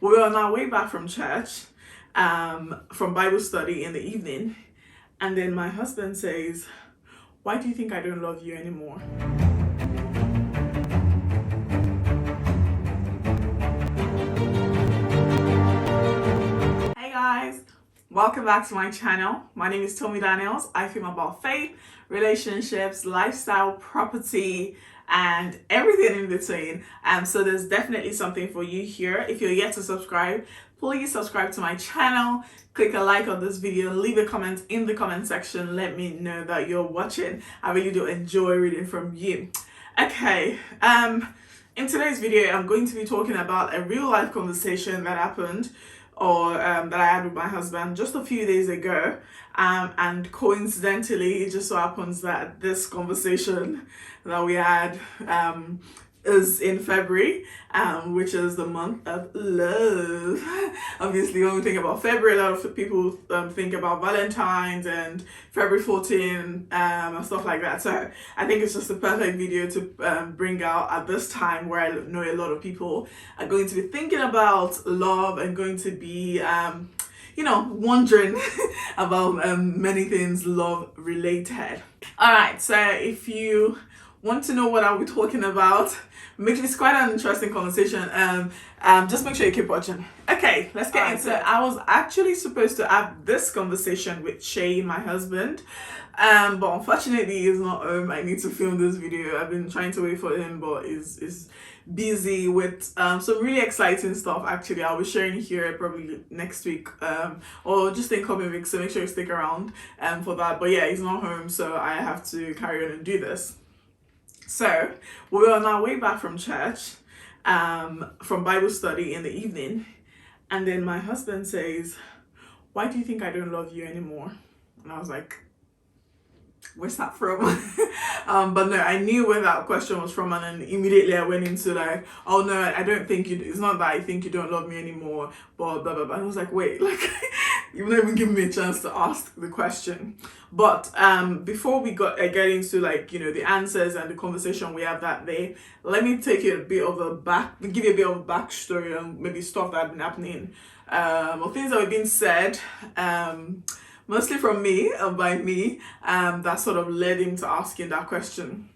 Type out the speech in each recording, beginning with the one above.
We were on our way back from church, from Bible study in the evening, and then my husband says, "Why do you think I don't love you anymore?" Hey guys, welcome back to my channel. My name is Tommy Daniels. I film about faith, relationships, lifestyle, property, and everything in between. So there's definitely something for you here. If you're yet to subscribe, please subscribe to my channel. Click a like on this video, leave a comment in the comment section. Let me know that you're watching. I really do enjoy reading from you. Okay, in today's video, I'm going to be talking about a real life conversation that happened or that I had with my husband just a few days ago. And coincidentally, it just so happens that this conversation that we had is in February, which is the month of love. Obviously, when we think about February, a lot of people think about Valentine's and February 14 and stuff like that. So I think it's just a perfect video to bring out at this time where I know a lot of people are going to be thinking about love and going to be wondering about many things love related. All right, so if you want to know what I'll be talking about, it's quite an interesting conversation. Just make sure you keep watching. Okay, let's get into it. I was actually supposed to have this conversation with Shay, my husband, but unfortunately he's not home. I need to film this video. I've been trying to wait for him, but is busy with some really exciting stuff. Actually, I'll be sharing here probably next week, or just in coming weeks, so make sure you stick around for that. But yeah, he's not home, so I have to carry on and do this. So we were on our way back from church, from Bible study in the evening, and then my husband says, "Why do you think I don't love you anymore?" And I was like, "Where's that from?" But no, I knew where that question was from, and then immediately I went into like, "Oh no, I don't think you. It's not that I think you don't love me anymore." But blah blah blah. I was like, "Wait, like." You've not even given me a chance to ask the question. But before we get into the answers and the conversation we have that day, let me take you give you a bit of a backstory on maybe stuff that have been happening, or things that have been said, mostly from me and by me, that sort of led him to asking that question.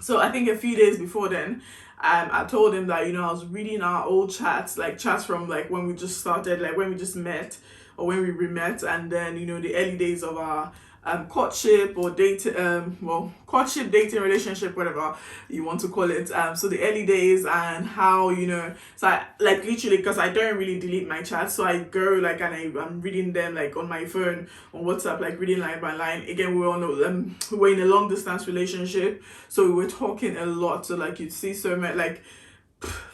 So I think a few days before then, I told him that I was reading our old chats, like chats from like when we just started, like when we just met or when we re-met, and then the early days of our courtship or courtship, dating, relationship, whatever you want to call it. So the early days and how so I like literally, because I don't really delete my chats, so I go like and I'm reading them like on my phone on WhatsApp, like reading line by line. Again, we were in a long distance relationship, so we were talking a lot. So like you'd see so much, like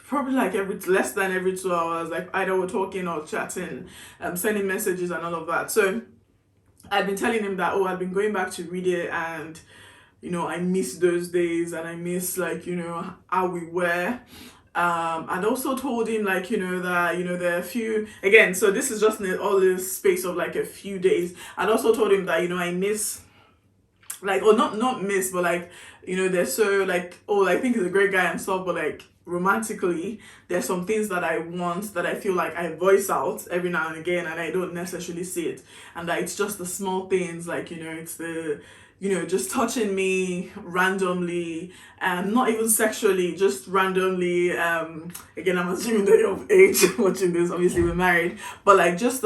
probably like less than every 2 hours, like either we're talking or chatting, sending messages and all of that. So I've been telling him that I've been going back to read it, and I miss those days, and I miss how we were. And also told him that there are a few, again, so this is just in all this space of like a few days. I'd also told him that I miss, like, or not miss, but like they're so like, I think he's a great guy and stuff, but like romantically there's some things that I want that I feel like I voice out every now and again, and I don't necessarily see it, and that it's just the small things, like it's the just touching me randomly, not even sexually, just randomly. Again, I'm assuming that you're of age watching this, obviously we're married, but like just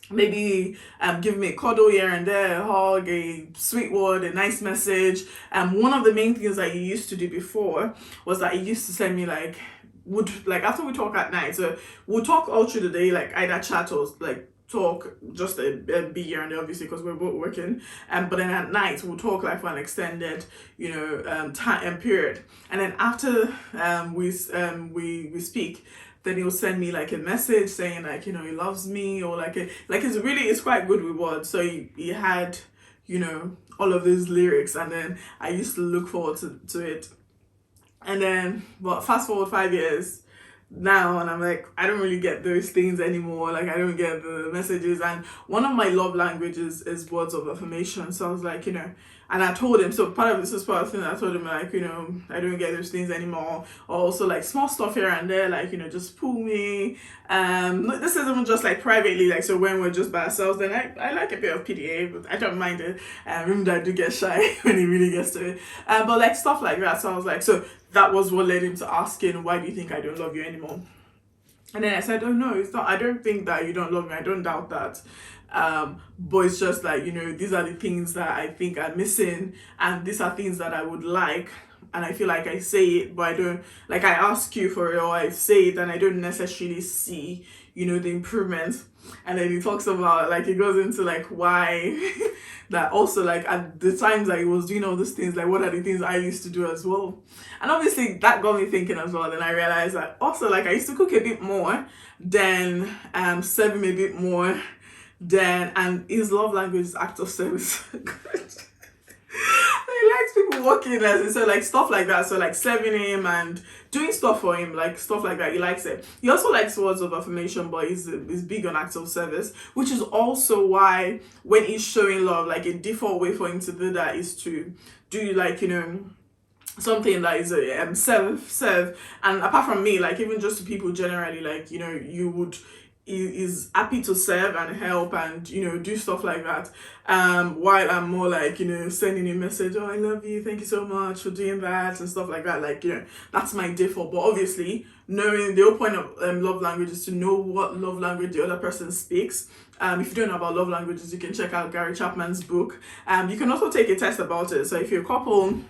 maybe give me a cuddle here and there, a hug, a sweet word, a nice message. One of the main things that he used to do before was that he used to send me after we talk at night, so we'll talk all through the day, like either chat or like talk just a bit here and there, obviously because we're both working, but then at night we'll talk like for an extended time period, and then after we speak, then he'll send me like a message saying like he loves me, or it's quite good with words. So he had all of these lyrics, and then I used to look forward to it, and then but fast forward 5 years now, and I'm like, I don't really get those things anymore. Like I don't get the messages, and one of my love languages is words of affirmation. So I was like, And I told him, so part of this is part of the thing I told him, like, I don't get those things anymore. Or also like small stuff here and there, like, just pull me. This isn't just like privately, like, so when we're just by ourselves, then I like a bit of PDA, but I don't mind it. Even though I do get shy when he really gets to it. But like stuff like that. So I was like, so that was what led him to asking, why do you think I don't love you anymore? And then I said, oh no, it's not, I don't think that you don't love me. I don't doubt that. But it's just like, these are the things that I think are missing, and these are things that I would like. And I feel like I say it, but I don't, like, I ask you for it, or I say it and I don't necessarily see, the improvements. And then he talks about, like, he goes into like why that also, like, at the times that he was doing all these things, like, what are the things I used to do as well? And obviously that got me thinking as well. Then I realized that also, like, I used to cook a bit more, then serve him a bit more, then, and his love language is act of service. He likes people working as, so like stuff like that. So like serving him and doing stuff for him, like stuff like that. He likes it. He also likes words of affirmation, but he's big on acts of service, which is also why when he's showing love, like a default way for him to do that is to do, like, something that is serve. And apart from me, like, even just to people generally, like, you would, is happy to serve and help and do stuff like that, while I'm more like sending a message, oh, I love you, thank you so much for doing that and stuff like that. Like, that's my default. But obviously, knowing the whole point of love language is to know what love language the other person speaks. If you don't know about love languages, you can check out Gary Chapman's book. You can also take a test about it. So if you're a couple,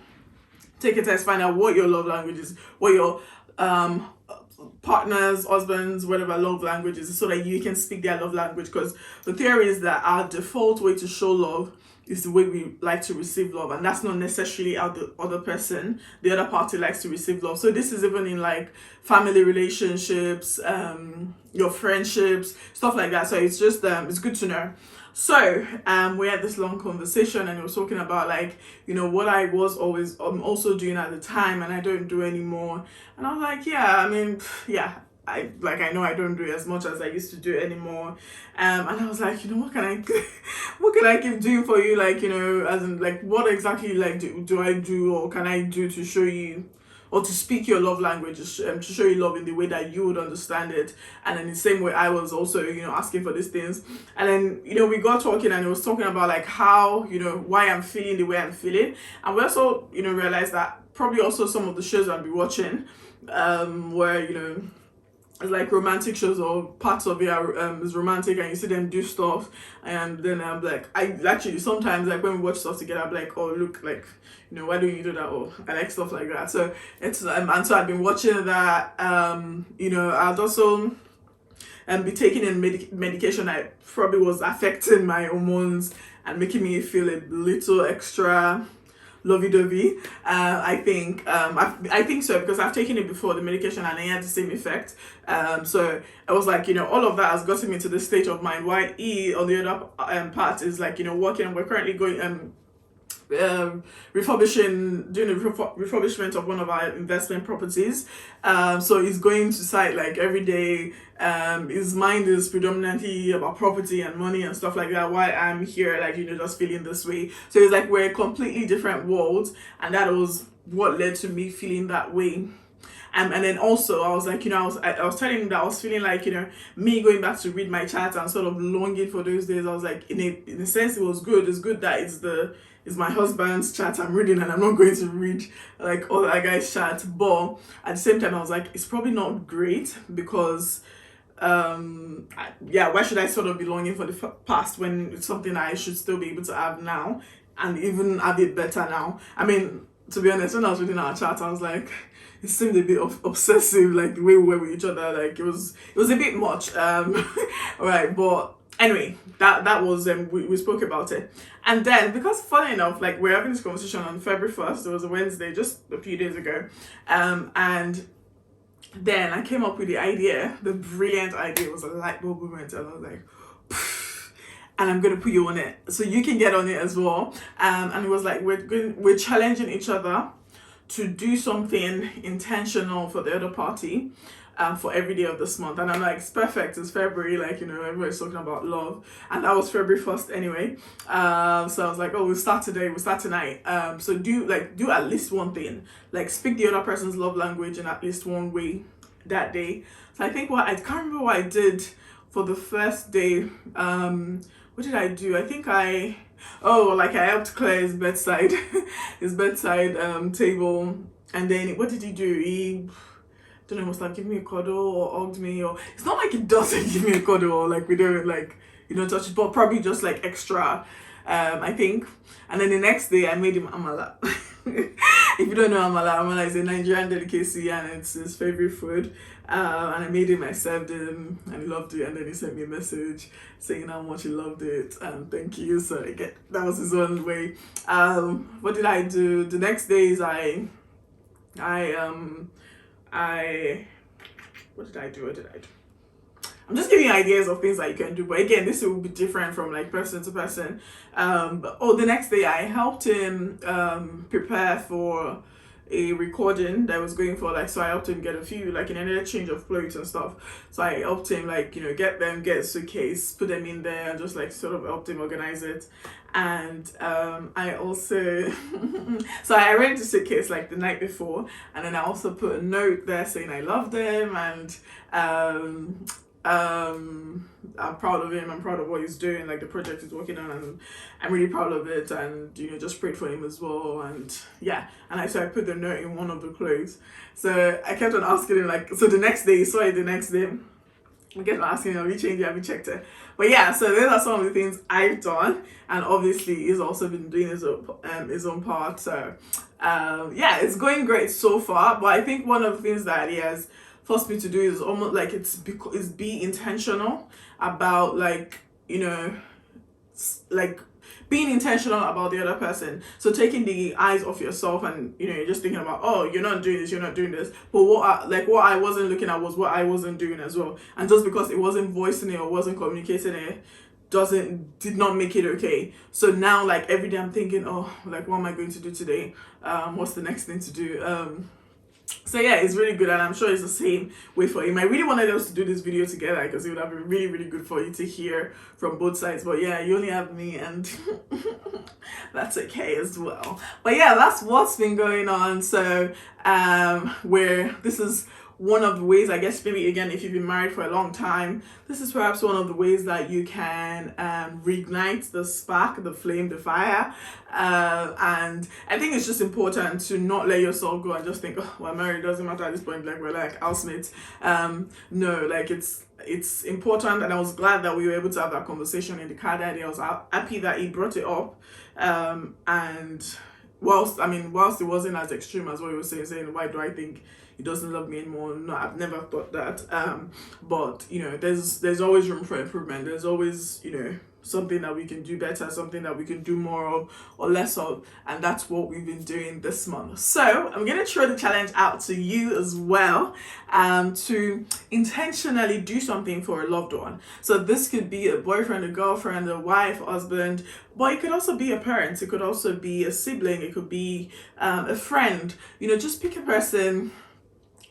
take a test, find out what your love language is, what your partners, husbands, whatever love languages, so that you can speak their love language. Because the theory is that our default way to show love is the way we like to receive love, and that's not necessarily how the other party likes to receive love. So this is even in like family relationships, your friendships, stuff like that. So it's just it's good to know. So we had this long conversation, and he was talking about, like, what I was always also doing at the time and I don't do anymore. And I was like, yeah, I mean, yeah, I know I don't do it as much as I used to do anymore. And I was like, what can I keep doing for you? Like, as in, like, what exactly, like, do I do, or can I do to show you, or to speak your love language, to show you love in the way that you would understand it. And in the same way, I was also, asking for these things. And then, we got talking, and he was talking about, like, how, why I'm feeling the way I'm feeling. And we also, realized that probably also some of the shows I'll be watching, where, it's like romantic shows, or parts of it are is romantic, and you see them do stuff, and then I'm like, I actually sometimes, like, when we watch stuff together, I'm like, oh, look, like, why don't you do that? Or I like stuff like that. So it's and so I've been watching that. I'd also be taking in medication that probably was affecting my hormones and making me feel a little extra lovey-dovey. I think so, because I've taken it before, the medication, and it had the same effect. So I was like, all of that has gotten me to this state of mind, while E on the other part is like, working. We're currently going doing the refurbishment of one of our investment properties. So he's going to site like every day. His mind is predominantly about property and money and stuff like that, while I'm here, like, just feeling this way. So it's like we're completely different worlds, and that was what led to me feeling that way. And then also I was like, I was telling him that I was feeling like, me going back to read my chat and sort of longing for those days. I was like, in a sense, it was good. It's good that it's my husband's chat I'm reading, and I'm not going to read like all that guy's chat. But at the same time, I was like, it's probably not great, because why should I sort of be longing for the past when it's something I should still be able to have now, and even have it better now? I mean, to be honest, when I was reading our chat, I was like, it seemed a bit obsessive, like the way we were with each other. Like, it was a bit much. Right, but anyway, that was we spoke about it. And then, because funny enough, like, we're having this conversation on February 1st, it was a Wednesday, just a few days ago, and then I came up with the brilliant idea. It was a light bulb moment, and I was like, and I'm gonna put you on it so you can get on it as well. And it was like, we're challenging each other to do something intentional for the other party. for every day of this month. And I'm like, it's perfect, it's February, like, you know, everybody's talking about love, and that was February 1st anyway. So I was like, oh, we'll start today, we'll start tonight. So do at least one thing, like speak the other person's love language in at least one way that day. So I think I can't remember what I did for the first day. What did I do? I think I helped clear his bedside table. And then what did he do? He, don't know, must have given me a cuddle or hugged me, or it's not like he doesn't give me a cuddle or like we don't like, you know, touch it, but probably just like extra, I think. And then the next day I made him amala. If you don't know amala is a Nigerian delicacy and it's his favorite food. And I made him, I served him, and he loved it. And then he sent me a message saying how much he loved it and thank you. So again, that was his own way. What did I do? The next day is what did I do? I'm just giving you ideas of things that you can do, but again, this will be different from like person to person. The next day I helped him prepare for a recording that I was going for, like, so I helped him get a few, like, in another change of clothes and stuff. So I helped him, like, you know, get a suitcase, put them in there, and just like sort of helped him organize it. And I also so I arranged the suitcase like the night before, and then I also put a note there saying I loved him, and I'm proud of him, I'm proud of what he's doing, like the project he's working on, and I'm really proud of it, and you know, just prayed for him as well. And yeah, and I put the note in one of the clothes. So I kept on asking him, like, so the next day, he saw it the next day, I kept on asking him, have you changed it, have you checked it? But yeah, so those are some of the things I've done, and obviously he's also been doing his own part. So yeah, it's going great so far. But I think one of the things that he has forced me to do is almost like is be intentional about, like, you know, like being intentional about the other person. So taking the eyes off yourself, and you know, you're just thinking about, oh, you're not doing this, you're not doing this. But what I wasn't looking at was what I wasn't doing as well. And just because it wasn't voicing it or wasn't communicating it did not make it okay. So now, like, every day I'm thinking, oh, like, what am I going to do today? What's the next thing to do? So yeah, it's really good, and I'm sure it's the same way for him. I really wanted us to do this video together because it would have been really, really good for you to hear from both sides. But yeah, you only have me, and that's okay as well. But yeah, that's what's been going on. So this is one of the ways, I guess, maybe again, if you've been married for a long time, this is perhaps one of the ways that you can reignite the spark, the flame, the fire. And I think it's just important to not let yourself go and just think, oh, we're married, doesn't matter at this point, like, we're like housemates. No, like, it's important, and I was glad that we were able to have that conversation in the car that day. I was happy that he brought it up. And whilst it wasn't as extreme as what he was saying, why do I think he doesn't love me anymore? No, I've never thought that. But you know, there's always room for improvement. There's always, you know, something that we can do better, something that we can do more of or less of, and that's what we've been doing this month. So I'm gonna throw the challenge out to you as well, to intentionally do something for a loved one. So this could be a boyfriend, a girlfriend, a wife, husband, but it could also be a parent, it could also be a sibling, it could be a friend. You know, just pick a person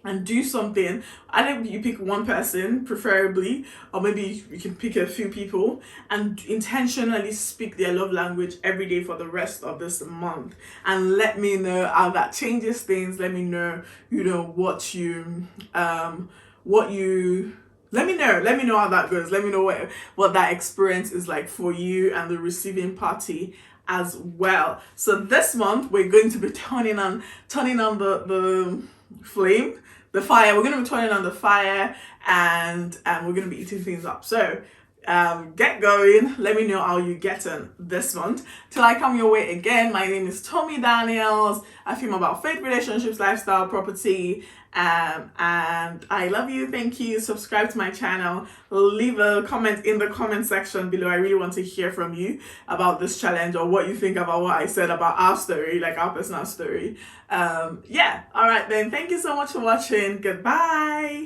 and do something. I think you pick one person preferably, or maybe you can pick a few people, and intentionally speak their love language every day for the rest of this month, and let me know how that changes things. Let me know, you know, let me know how that goes. Let me know what that experience is like for you and the receiving party as well. So this month we're going to be turning on the flame, the fire. We're going to be turning on the fire, and we're going to be eating things up. So get going. Let me know how you get on this month. Till I come your way again, my name is Tommy Daniels. I film about faith, relationships, lifestyle, property, and I love you. Thank you. Subscribe to my channel. Leave a comment in the comment section below. I really want to hear from you about this challenge, or what you think about what I said about our story, like our personal story. Yeah. All right then. Thank you so much for watching. Goodbye.